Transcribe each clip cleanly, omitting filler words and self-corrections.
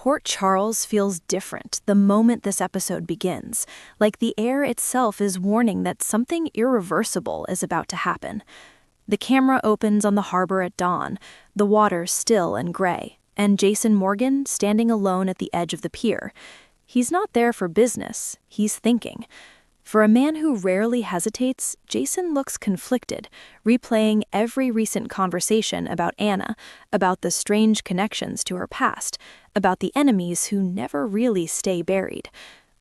Port Charles feels different the moment this episode begins, like the air itself is warning that something irreversible is about to happen. The camera opens on the harbor at dawn, the water still and gray, and Jason Morgan standing alone at the edge of the pier. He's not there for business, he's thinking. For a man who rarely hesitates, Jason looks conflicted, replaying every recent conversation about Anna, about the strange connections to her past, about the enemies who never really stay buried.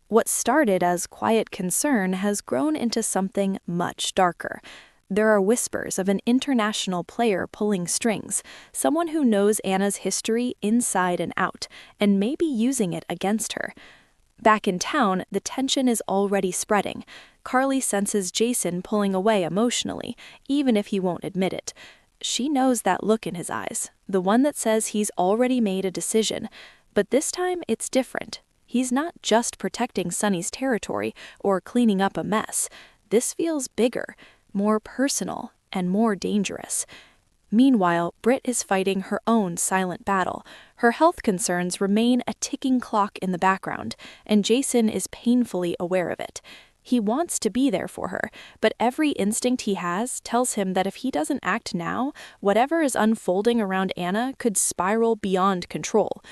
What started as quiet concern has grown into something much darker. There are whispers of an international player pulling strings, someone who knows Anna's history inside and out, and may be using it against her. Back in town, the tension is already spreading. Carly senses Jason pulling away emotionally, even if he won't admit it. She knows that look in his eyes, the one that says he's already made a decision. But this time it's different. He's not just protecting Sonny's territory or cleaning up a mess. This feels bigger, more personal, and more dangerous. Meanwhile, Britt is fighting her own silent battle. Her health concerns remain a ticking clock in the background, and Jason is painfully aware of it. He wants to be there for her, but every instinct he has tells him that if he doesn't act now, whatever is unfolding around Anna could spiral beyond control.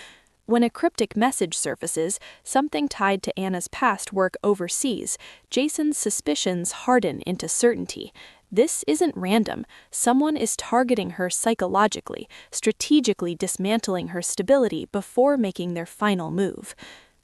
When a cryptic message surfaces, something tied to Anna's past work overseas, Jason's suspicions harden into certainty. This isn't random. Someone is targeting her psychologically, strategically dismantling her stability before making their final move.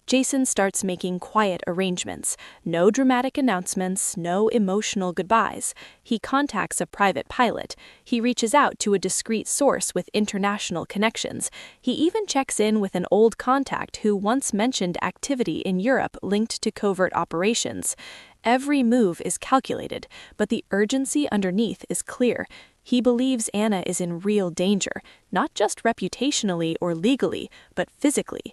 Jason starts making quiet arrangements. No dramatic announcements, no emotional goodbyes. He contacts a private pilot. He reaches out to a discreet source with international connections. He even checks in with an old contact who once mentioned activity in Europe linked to covert operations. Every move is calculated, but the urgency underneath is clear. He believes Anna is in real danger, not just reputationally or legally, but physically.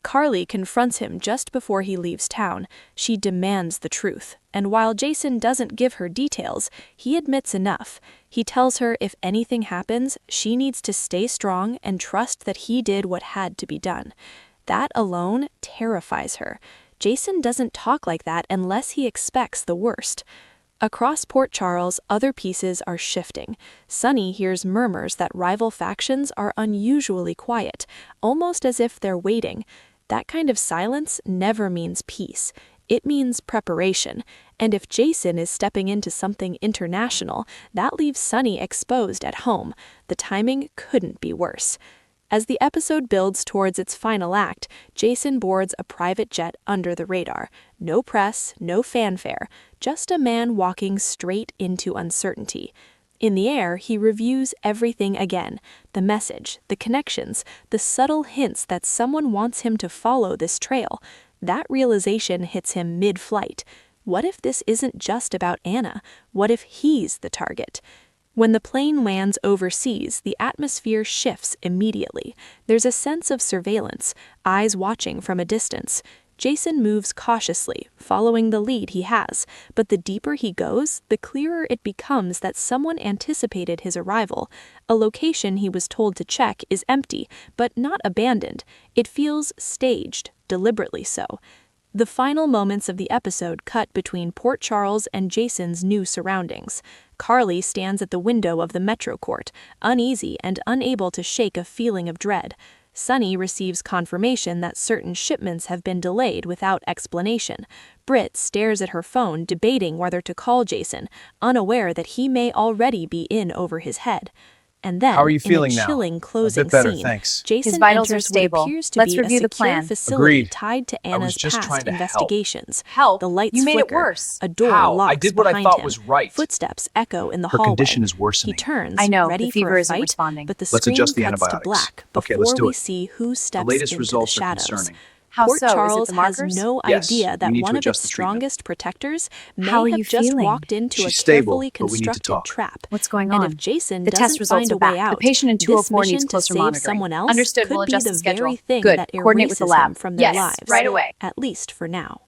Carly confronts him just before he leaves town. She demands the truth, and while Jason doesn't give her details, he admits enough. He tells her if anything happens, she needs to stay strong and trust that he did what had to be done. That alone terrifies her. Jason doesn't talk like that unless he expects the worst. Across Port Charles, other pieces are shifting. Sonny hears murmurs that rival factions are unusually quiet, almost as if they're waiting. That kind of silence never means peace. It means preparation. And if Jason is stepping into something international, that leaves Sonny exposed at home. The timing couldn't be worse. As the episode builds towards its final act, Jason boards a private jet under the radar. No press, no fanfare, just a man walking straight into uncertainty. In the air, he reviews everything again: the message, the connections, the subtle hints that someone wants him to follow this trail. That realization hits him mid-flight. What if this isn't just about Anna? What if he's the target? When the plane lands overseas, the atmosphere shifts immediately. There's a sense of surveillance, eyes watching from a distance. Jason moves cautiously, following the lead he has, but the deeper he goes, the clearer it becomes that someone anticipated his arrival. A location he was told to check is empty, but not abandoned. It feels staged, deliberately so. The final moments of the episode cut between Port Charles and Jason's new surroundings. Carly stands at the window of the Metro Court, uneasy and unable to shake a feeling of dread. Sonny receives confirmation that certain shipments have been delayed without explanation. Britt stares at her phone, debating whether to call Jason, unaware that he may already be in over his head. And then, How are you in feeling a now? chilling A closing bit better, scene, thanks. Jason His vitals are enters stable. what appears to Let's be a review the secure plan. facility Agreed. tied to I was Anna's just past trying to help. investigations. Help? The lights You made it flicker. worse. A door How? locks I did what I behind thought him. was right. Footsteps echo in the Her hallway. condition is He worsening. turns, I know, ready the fever for a isn't fight, responding. but the Let's screen adjust the cuts to antibiotics. black Okay, let's before do we it. see who The steps latest into results the are shadows. concerning. How Port so? Is it Charles the has markers? no Yes, idea we that need to one of adjust its the treatment. strongest protectors may How are have you just feeling? walked into a She's stable, carefully but we need to constructed talk. trap. What's going And on? if Jason The doesn't test results find a are back. way out, The patient in this 204 mission needs to closer save monitoring. someone else Understood. could We'll be adjust the the schedule. very thing Good. that Coordinate with the erases lab. them from their Yes, lives. right away. At least for now.